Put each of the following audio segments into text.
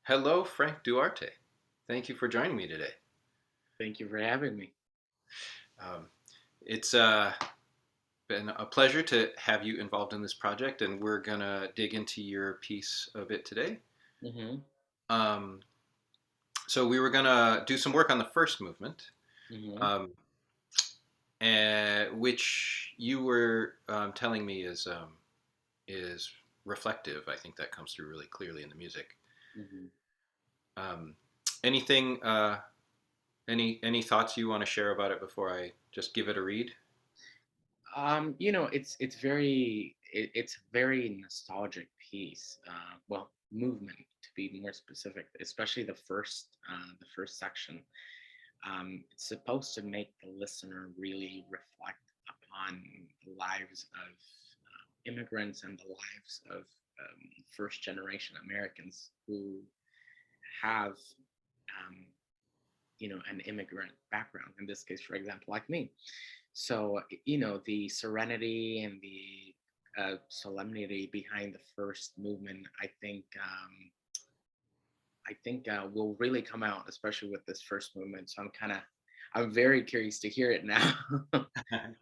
Hello, Frank Duarte. Thank you for joining me today. Thank you for having me. Um, it's been a pleasure to have you involved in this project, and we're going to dig into your piece a bit today. Hmm. Um, so, we were going to do some work on the first movement, Hmm. um, which you were telling me is reflective. I think that comes through really clearly in the music. Hmm. Um, anything, any thoughts you want to share about it before I just give it a read? it's it's a very nostalgic piece. Well, movement to be more specific, especially the first section. It's supposed to make the listener really reflect upon the lives of immigrants and the lives of first generation Americans who have um, an immigrant background. In this case, for example, like me. So, the serenity and the solemnity behind the first movement, I think will really come out, especially with this first movement. So I'm very curious to hear it now.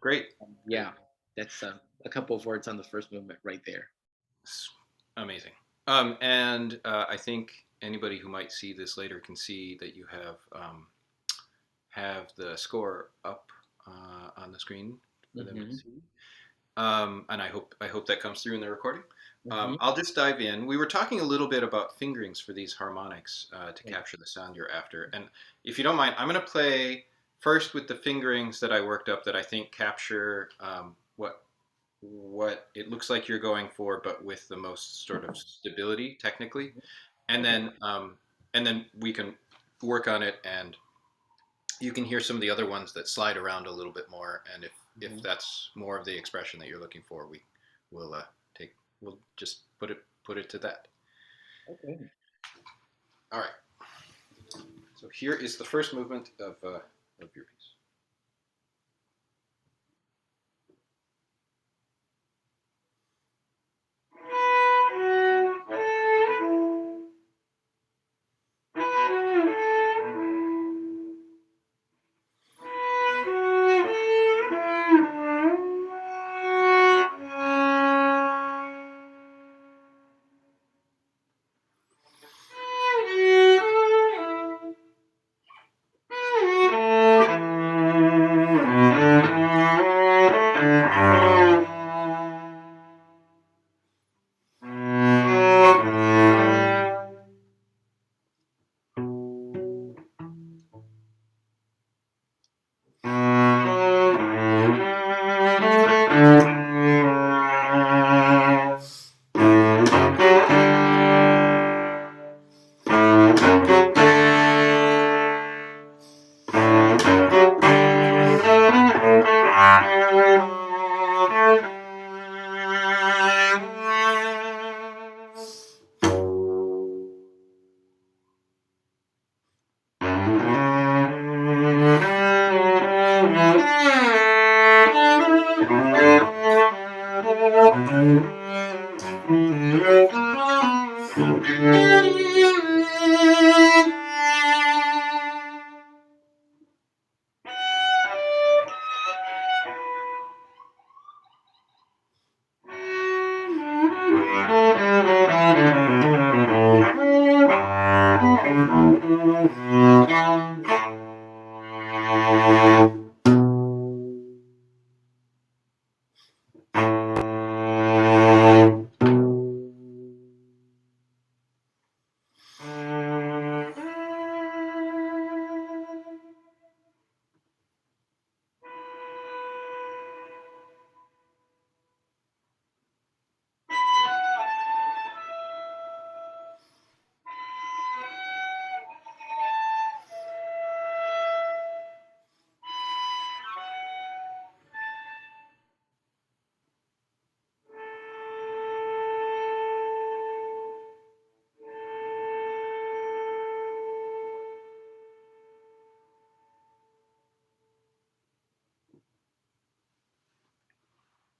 Great, great. Yeah, that's a couple of words on the first movement right there. Amazing. And I think anybody who might see this later can see that you have the score up on the screen for them to Hmm. see. And I hope that comes through in the recording. Hmm. I'll just dive in. We were talking a little bit about fingerings for these harmonics to capture the sound you're after. And if you don't mind, I'm going to play first with the fingerings that I worked up that I think capture what it looks like you're going for, but with the most sort of stability technically, and Okay. then we can work on it, and you can hear some of the other ones that slide around a little bit more. And if Hmm. that's more of the expression that you're looking for, we will take we'll just put it to that. Okay. All right. So here is the first movement of your piece.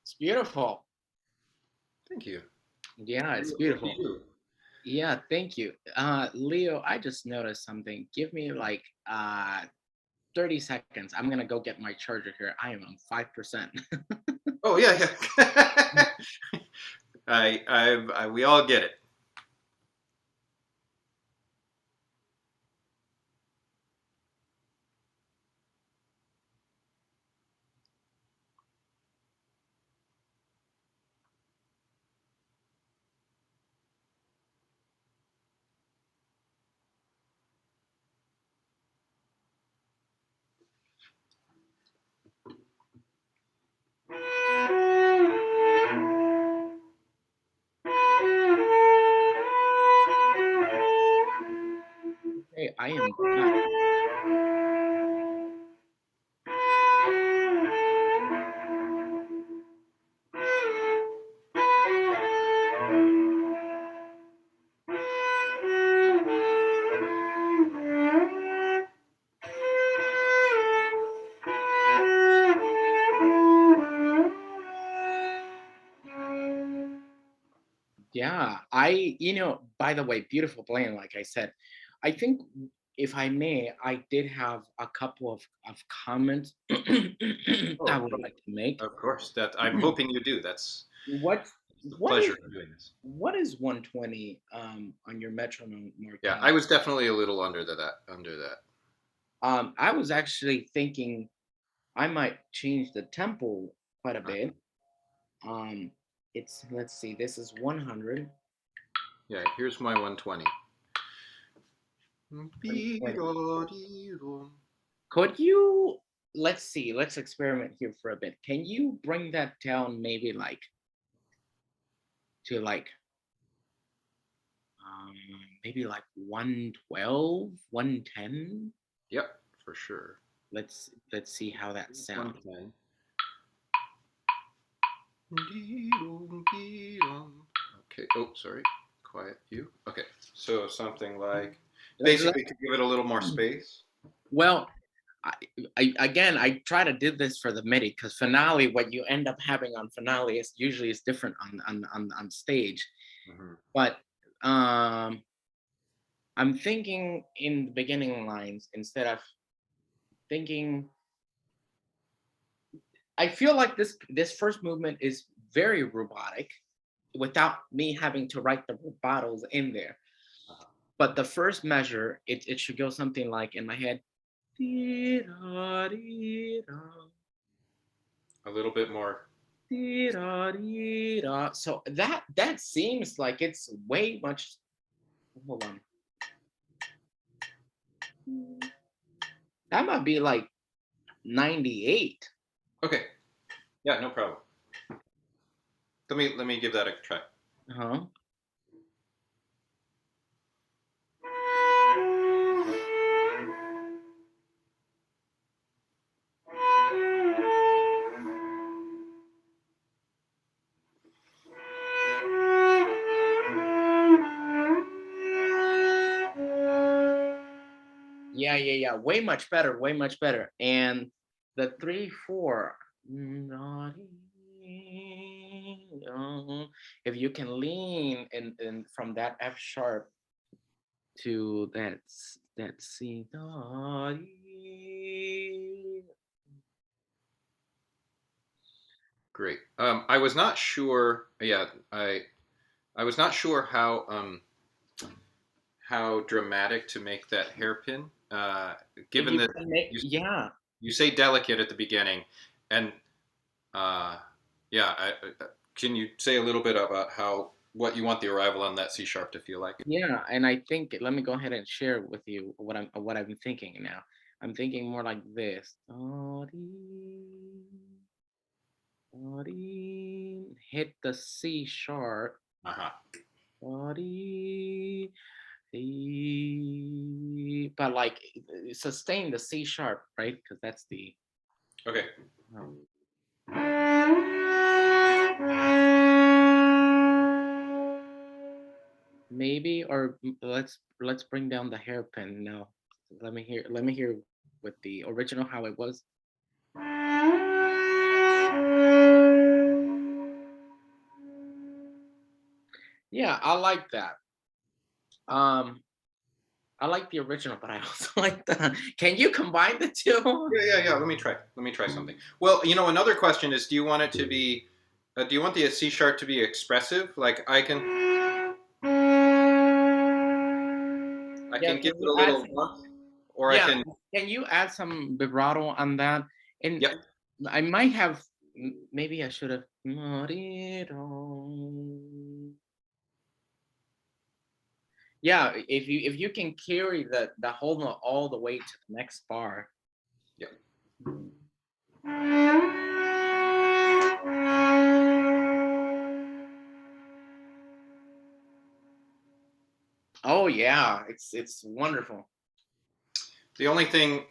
It's beautiful. Thank you. Yeah, it's What do you beautiful. do? Yeah, thank you. Leo, I just noticed something. Give me like 30 seconds. I'm gonna go get my charger here. I am on 5%. Oh yeah, yeah. We all get it. Okay, I am back. Yeah, by the way, beautiful playing, like I said. I think, if I may, I did have a couple of comments I Oh, would like to make. of course. That I'm hoping you do. What That's the what pleasure is of doing this. what is 120 on your metronome Yeah, marking? I was definitely a little under that. Under that. I was actually thinking I might change the tempo quite a Uh, bit. Um, it's let's see, this is 100. yeah, here's my 120. 120. Be-do-dee-dum. Could you, let's see, let's experiment here for a bit. Can you bring that down maybe like to like um maybe like 112, 110? Yep, for sure. Let's see how that Here's sounds. 110. Dee-dum, dee-dum. Okay. Oh, sorry. Quiet you. Okay. So something like Let- let- basically to give it a little more space. Well, I, I try to do this for the MIDI because finale, what you end up having on finale is usually is different on stage. Hmm. But I'm thinking in the beginning lines instead of thinking. I feel like this first movement is very robotic without me having to write the rubatos in there. Uh-huh. But the first measure, it should go something like in my head. A little bit more. So that seems like it's way much. Hold on. That might be like 98. Okay. Yeah, no problem. Let me give that a try. Uh-huh. Yeah, yeah, yeah. Way much better, way much better. And the 3/4. If you can lean in from that F sharp to that C. Great. I was not sure. Yeah, I was not sure how dramatic to make that hairpin. Given You that can make, you yeah. you say delicate at the beginning, and uh, yeah, can you say a little bit about how what you want the arrival on that C sharp to feel like? Yeah, and I think, let me go ahead and share with you what I'm thinking now. I'm thinking more like this. Hit the C sharp. Uh huh. But like sustain the C sharp, right? Because that's the Okay. um, maybe, or let's bring down the hairpin now. Let me hear with the original how it was. Yeah, I like that. Um, I like the original, but I also like the. Can you combine the two? Yeah. Let me try. Let me try something. Well, another question is, do you want it to be, do you want the C sharp to be expressive? Like I Yeah. can Can give it you a add little some? warmth, or I Yeah. can. Can you add some vibrato on that? And Yep. I might have. Maybe I should have. Yeah. If you can carry the whole note all the way to the next bar. Yep. Oh yeah, it's wonderful. The only thing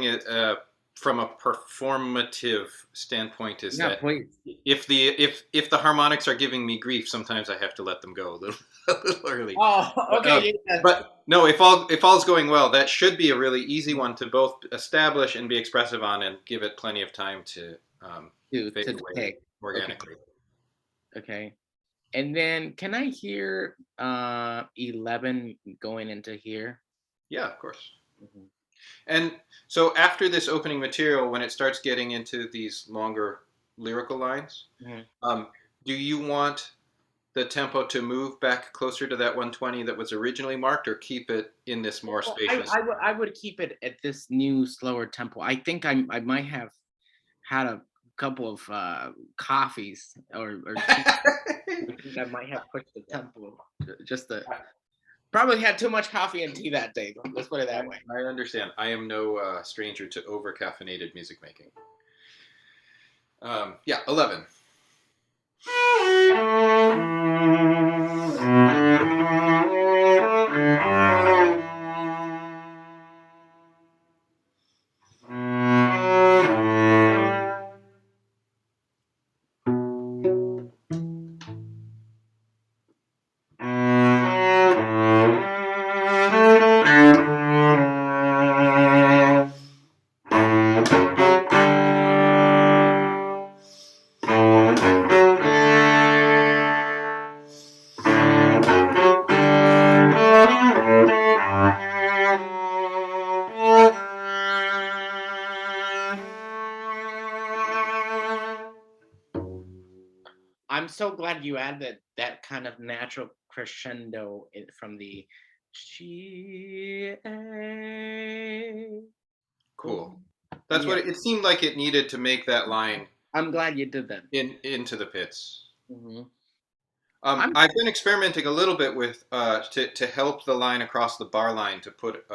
is, from a performative standpoint, is Yeah, that please. if the harmonics are giving me grief, sometimes I have to let them go a little a little early. Oh, But, okay. Yeah. no, if all's going well, that should be a really easy one to both establish and be expressive on, and give it plenty of time to fade To away take. Okay. organically. Okay. And then can I hear 11 going into here? Yeah, of course. Mhm. And so after this opening material, when it starts getting into these longer lyrical lines, Mhm. um, do you want the tempo to move back closer to that 120 that was originally marked, or keep it in this more Well, spacious? I would keep it at this new slower tempo. I think I might have had a couple of coffees or tea. I think I might have pushed the tempo just to probably had too much coffee and tea that day. Let's put it that way. I understand. I am no stranger to over caffeinated music making. Yeah, 11. I'm so glad you added that kind of natural crescendo from the G A. Cool. That's Yeah, what it seemed like it needed to make that line I'm glad you did that. into the pits. Hmm. I'm I've been experimenting a little bit with to help the line across the bar line, to put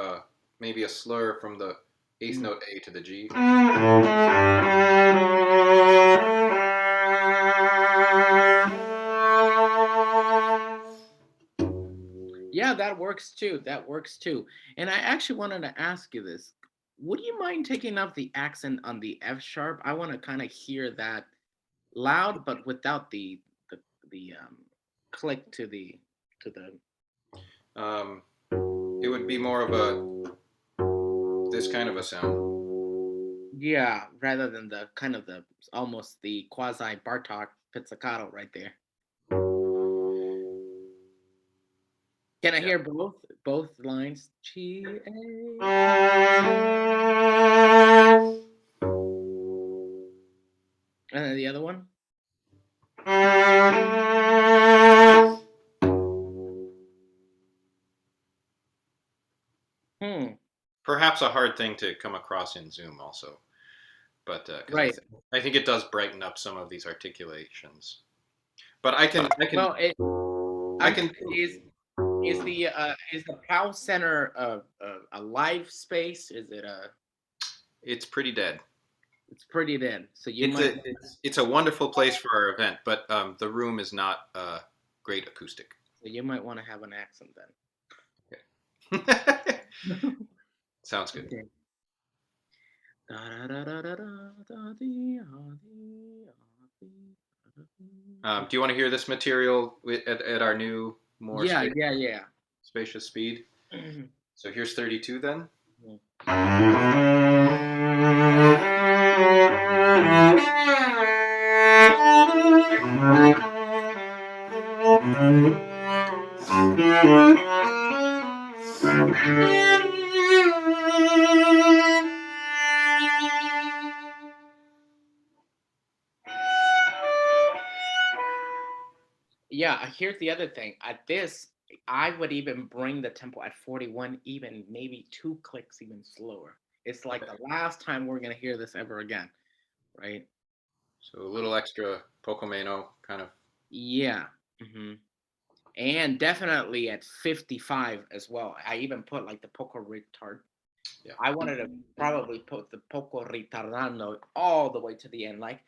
maybe a slur from the eighth mm, note A to the G. yeah, that works too. That works too. And I actually wanted to ask you this. Would you mind taking off the accent on the F sharp? I want to kind of hear that loud, but without the the click to the Um, it would be more of this kind of a sound. yeah, rather than the kind of the almost the quasi Bartok pizzicato right there. Can I Yeah. hear both lines? G A. And then the other one. Hmm. Perhaps a hard thing to come across in Zoom also, but because Right. I think it does brighten up some of these articulations. But Well, I I'm can. is the POW Center a live space? Is it a? It's pretty dead. It's pretty dead. So you It's might. a wonderful place for our event, but the room is not great acoustic. So you might want to have an accent Okay. then. Sounds good. Okay. Da-da-da-da-da-da-dee-ah-dee-ah-dee-ah-dee. Do you want to hear this material at our new, more Yeah, yeah, yeah. spacious speed? So here's 32 then. Yeah, here's the other thing. At this, I would even bring the tempo at 41, even maybe 2 clicks even slower. It's like the last time we're gonna hear this ever again, right? So a little extra poco meno kind of. Yeah. And definitely at 55 as well. I even put like the poco retard. Yeah. I wanted to probably put the poco ritardando all the way to the end, like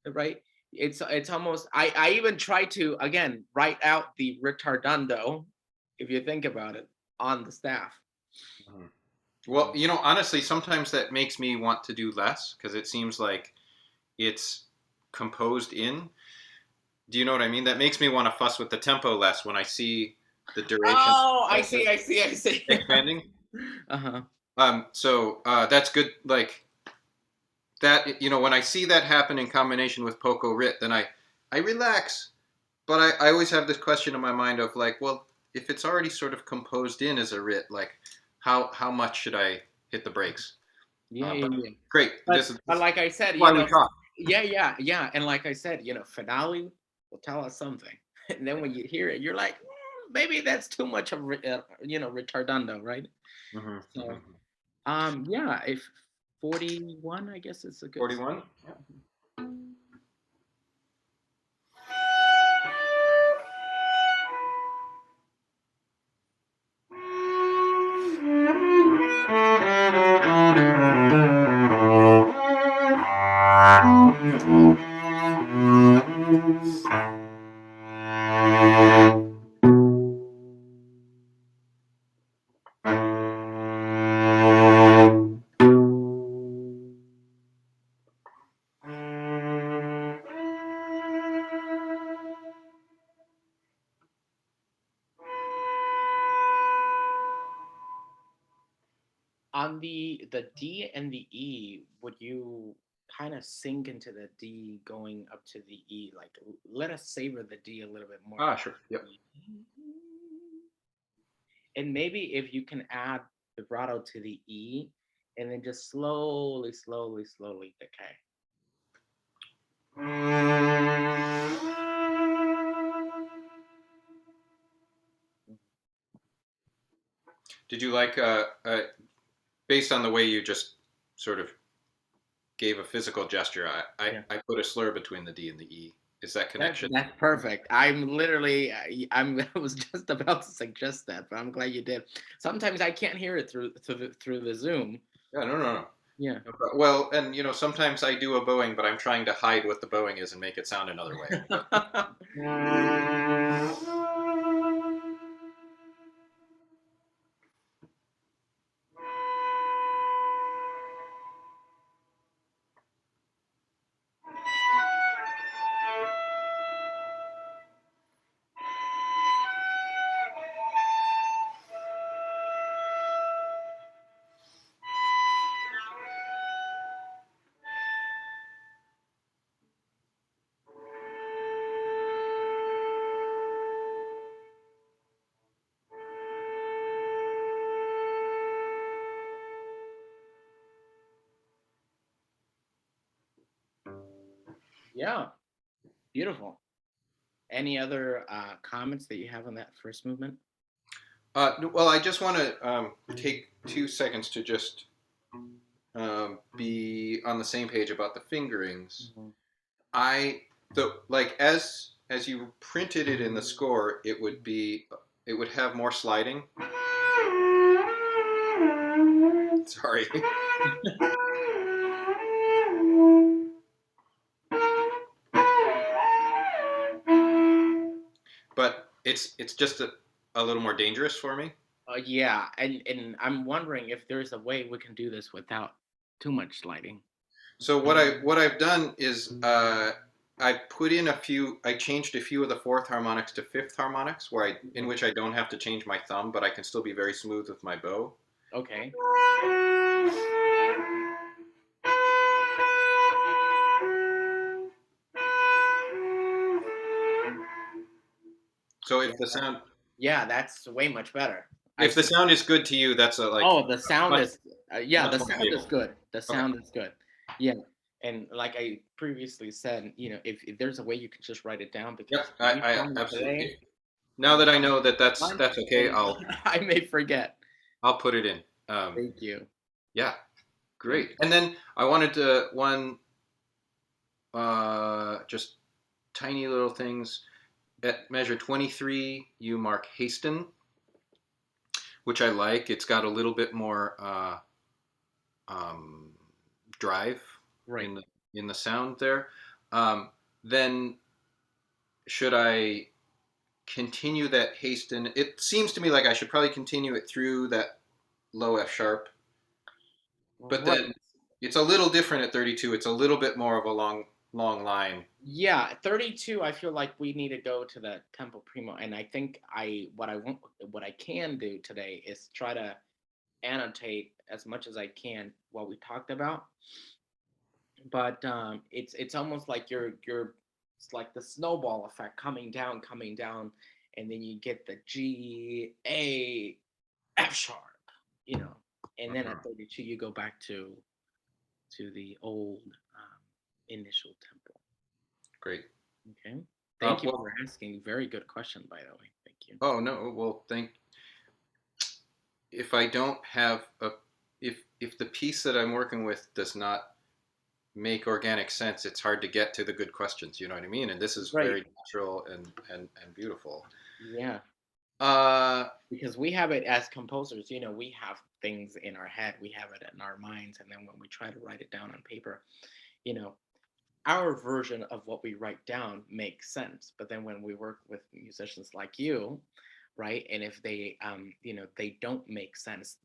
right. It's almost I even try to again write out the retardando, if you think about it, on the staff. Mhm. Well, honestly, sometimes that makes me want to do less because it seems like it's composed in. Do you know what I mean? That makes me want to fuss with the tempo less when I see the duration Oh, I of see, it I see, I see. expanding. Uh-huh. So that's good. Like that, when I see that happen in combination with Poco Rit, then I relax. But I always have this question in my mind of like, well, if it's already sort of composed in as a Rit, like how much should I hit the brakes? Yeah, yeah, But yeah. great. But This but like I said, why we talk. yeah, yeah, yeah. And like I said, finale will tell us something. And then when you hear it, you're like, maybe that's too much of retardando, right? Hmm. So Hmm. yeah, if 41, I guess it's a good 41. Yeah. on the D and the E, would you kind of sink into the D going up to the E? Like, let us savor the D a little bit more. Ah, sure. Yep. And maybe if you can add vibrato to the E and then just slowly, slowly, slowly decay. Did you like based on the way you just sort of gave a physical gesture, Yeah. I put a slur between the D and the E. Is that connection? That's perfect. I'm literally, I was just about to suggest that, but I'm glad you did. Sometimes I can't hear it through the Zoom. Yeah, no, no, no. Yeah. Well, and sometimes I do a bowing, but I'm trying to hide what the bowing is and make it sound another way. But Yeah. Beautiful. Any other comments that you have on that first movement? well, I just want to take 2 seconds to just be on the same page about the fingerings. Mhm. I the like as you printed it in the score, it would have more sliding. Sorry. But it's just a little more dangerous for me. Yeah, and I'm wondering if there's a way we can do this without too much sliding. So what I've done is I put in a few. I changed a few of the fourth harmonics to fifth harmonics, in which I don't have to change my thumb, but I can still be very smooth with my bow. Okay. So Yeah, yeah, that's way much better. I if the see. sound is good to you, that's a like Oh, the sound much is yeah, much the more sound is stable. good. The Okay. sound is good. Yeah. And like I previously said, if there's a way you can just write it down Yep. because when you I tell me today, absolutely. Now that I know that once that's okay, and I may forget. I'll put it in. Thank you. Yeah, Thank great. And then I wanted to one just tiny little things. At measure 23, you mark hasten, which I like. It's got a little bit more um, drive you. Right. in the sound there. Um, then should I continue that hasten? It seems to me like I should probably continue it through that low F sharp, but Right. then it's a little different at 32. It's a little bit more of a long line. Yeah, 32, I feel like we need to go to the tempo primo. And I think what I can do today is try to annotate as much as I can what we talked about. But it's almost like you're it's like the snowball effect coming down, and then you get the G A F sharp, you know, and then at Mhm. 32 you go back to the old initial tempo. Great. Okay. Thank you Well, for asking. Very good question, by the way. Thank you. oh no. Well, if I don't have a if the piece that I'm working with does not make organic sense, it's hard to get to the good questions. You know what I mean? And this is Right. very natural and beautiful. Yeah. Uh, Because we have it as composers, we have things in our head, we have it in our minds, and then when we try to write it down on paper, you know, our version of what we write down makes sense. But then when we work with musicians like you, right, and if they don't make sense,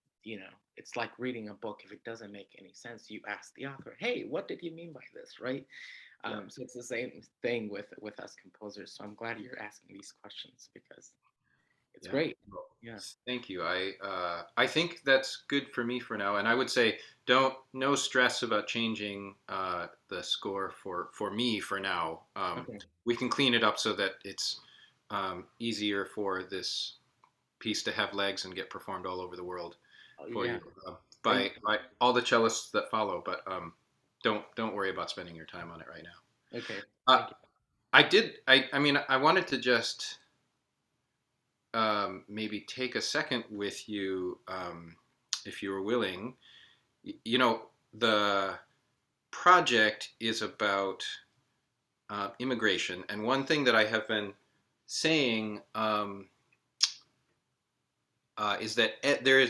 it's like reading a book. If it doesn't make any sense, you ask the author, hey, what did you mean by this, right? yeah, So it's the same thing with us composers. So I'm glad you're asking these questions because it's yeah. great. Well, Yeah. thank you. I think that's good for me for now. And I would say don't no stress about changing the score for me for now. Okay. We can clean it up so that it's easier for this piece to have legs and get performed all over the world Oh, for yeah. you Thank by all the cellists that follow. But don't worry about spending your time on it right now. you. Okay. Uh, Thank you. I did. I mean, I wanted to just maybe take a second with you, if you were willing. You know, the project is about immigration, and one thing that I have been saying is that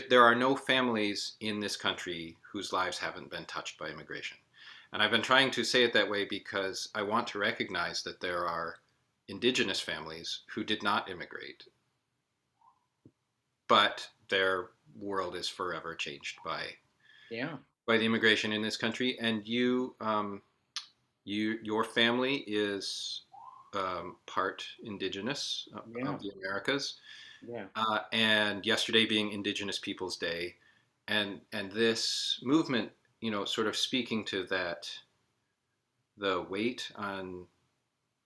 there are no families in this country whose lives haven't been touched by immigration. And I've been trying to say it that way because I want to recognize that there are indigenous families who did not immigrate, but their world is forever changed Yeah. by the immigration in this country. And your family is part indigenous Yeah. of the Americas, Yeah. and yesterday being Indigenous Peoples Day, and this movement, sort of speaking to that, the weight on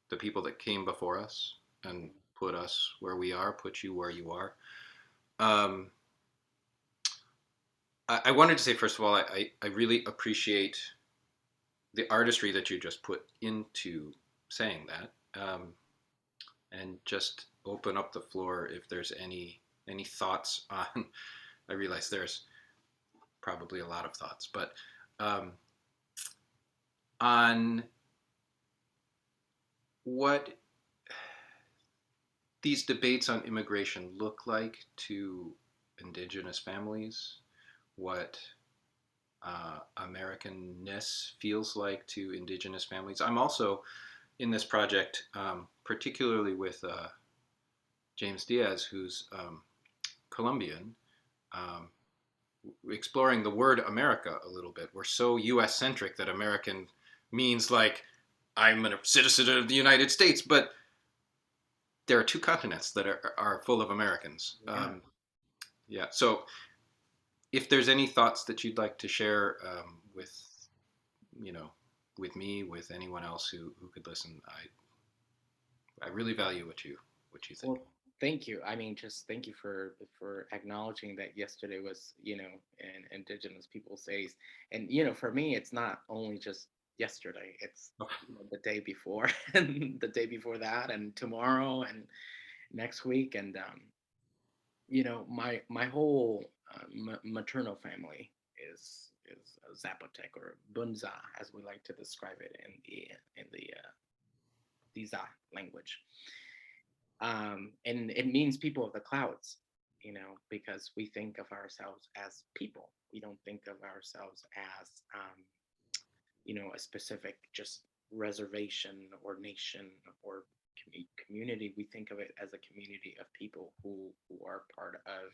the people that came before us and put us where we are, put you where you are. Um, I wanted to say first of all, I really appreciate the artistry that you just put into saying that, and just open up the floor if there's any thoughts on. I realize there's probably a lot of thoughts, but um, on what these debates on immigration look like to indigenous families, what Americanness feels like to indigenous families. I'm also in this project, particularly with James Diaz, who's Colombian, um, exploring the word America a little bit. We're so US centric that American means like I'm a citizen of the United States, but there are two continents that are full of Americans. Yeah. Yeah. So if there's any thoughts that you'd like to share you know, with me, with anyone else who could listen, I really value what you Well, think. Thank you. I mean, just thank you for acknowledging that yesterday was, an Indigenous Peoples Days, and for me, it's not only just yesterday. It's the day before, and the day before that, and tomorrow, and next week, and my whole maternal family is Zapotec or Bunza, as we like to describe it in the Diza language. And it means people of the clouds, because we think of ourselves as people. We don't think of ourselves as, a specific just reservation or nation or community. We think of it as a community of people who are part of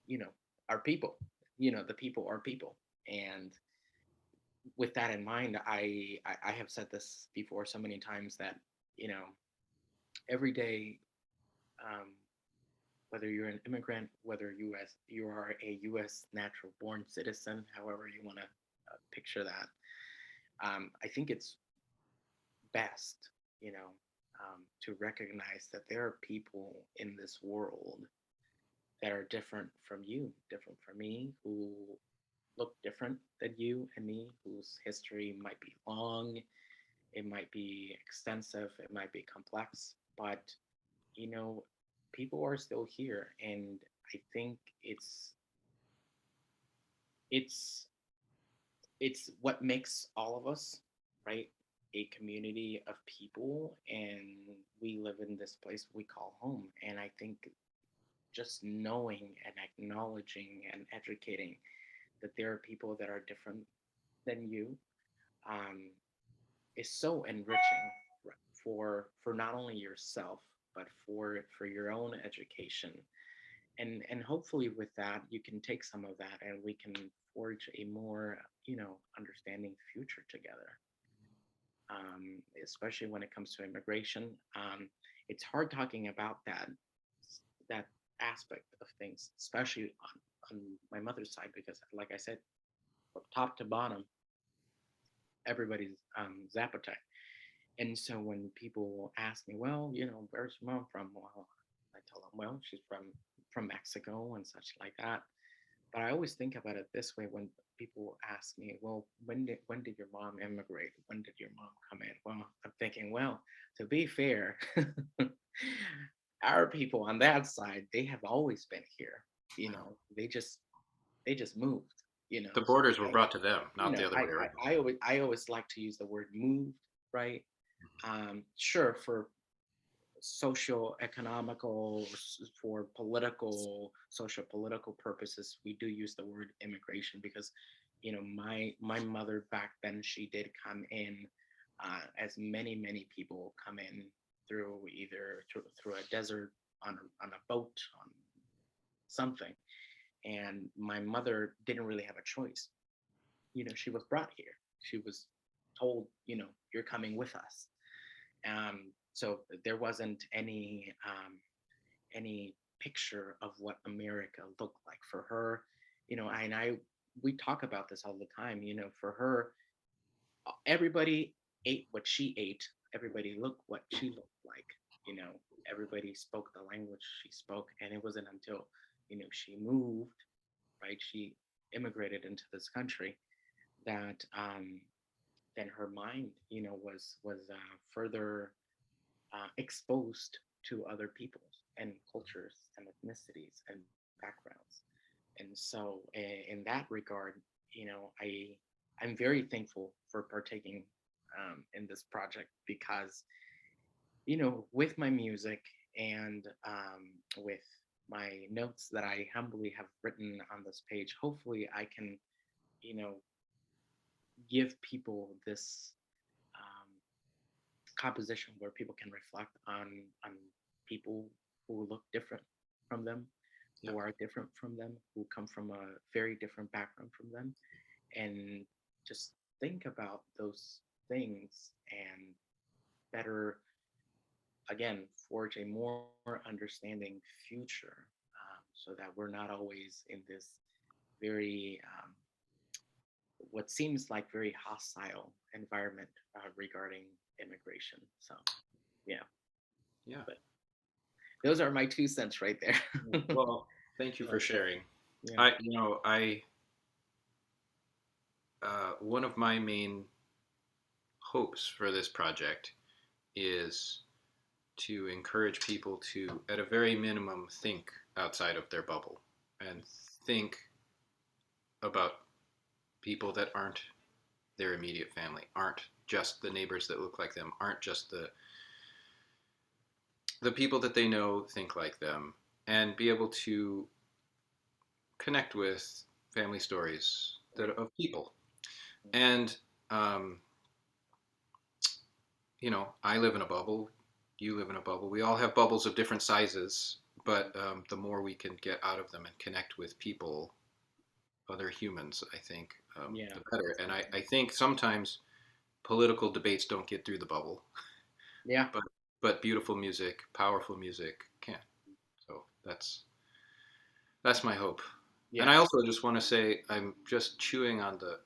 you know, our people. The people are people, and with that in mind, I have said this before so many times that you know every day, um, whether you're an immigrant, whether you are a U.S. natural born citizen, however you want to picture that, I think it's best, to recognize that there are people in this world that are different from you, different from me, who look different than you and me, whose history might be long, it might be extensive, it might be complex, but you know, people are still here, and I think it's it's what makes all of us, right, a community of people, and we live in this place we call home. And I think just knowing and acknowledging and educating that there are people that are different than you, um, is so enriching for not only yourself but for your own education. And hopefully with that you can take some of that and we can forge a more understanding future together, especially when it comes to immigration. It's hard talking about that aspect of things, especially on my mother's side, because like I said, from top to bottom everybody's Zapotec. And so when people ask me, well, where's your mom from? Well, I tell them, well, she's from Mexico and such like that. But I always think about it this way when people ask me, well, when did your mom immigrate? When did your mom come in? Well, I'm thinking, well, to be fair, our people on that side, they have always been here. They just moved. The So borders were brought to them, not the other I, way around. I always like to use the word moved, right? Sure, for social, economical, for political, social, political purposes, we do use the word immigration because, my mother back then, she did come in, as many people come in through either through a desert, on a boat, on something, and my mother didn't really have a choice. She was brought here. She was told, you're coming with us. So there wasn't any picture of what America looked like for her. And we talk about this all the time. For her, everybody ate what she ate. Everybody looked what she looked like. You know, everybody spoke the language she spoke, and it wasn't until she moved, right? She immigrated into this country that then her mind, was further exposed to other peoples and cultures and ethnicities and backgrounds. And so, in that regard, I'm very thankful for partaking in this project because, with my music and with my notes that I humbly have written on this page, hopefully I can, you know, give people this um, composition where people can reflect on people who look different from them, Yeah. who are different from them, who come from a very different background from them, and just think about those things and better, again, forge a more understanding future, so that we're not always in this very what seems like very hostile environment regarding immigration. So, yeah. Yeah. But those are my 2 cents right Yeah. there. Well, thank you for So, sharing. yeah, I one of my main hopes for this project is to encourage people to, at a very minimum, think outside of their bubble and think about people that aren't their immediate family, aren't just the neighbors that look like them, aren't just the people that they know think like them, and be able to connect with family stories that right. of people. And um, I live in a bubble. You live in a bubble. We all have bubbles of different sizes, but the more we can get out of them and connect with people, other humans, I think, Yeah, the better. And I, exactly. I think sometimes political debates don't get through the bubble, Yeah, but beautiful music, powerful music can. So that's my hope. And yeah, I also just want to say I'm just chewing on the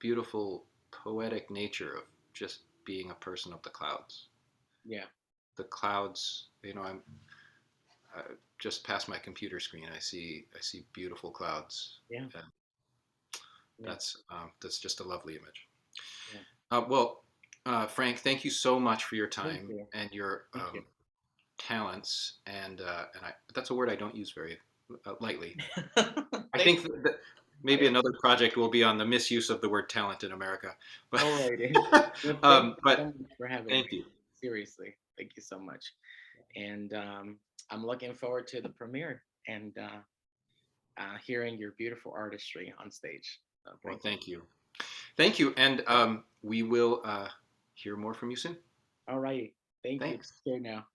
beautiful poetic nature of just being a person of the clouds. yeah, The clouds, I just past my computer screen. I see beautiful clouds, yeah, and yeah, that's just a lovely image. yeah. Well, Frank, thank you so much for your Thank time you. and your Thank you. talents, and that's a word I don't use very lightly. I Thank think you. that maybe I, another project will be on the misuse of the word talent in America, but all righty. Well, thank you so but much for having thank me. you. Seriously, thank you so much. And I'm looking forward to the premiere and hearing your beautiful artistry on stage. So Well, thank you. thank you, and we will hear more from you soon. All righty. Thank you. Thanks. Take care now.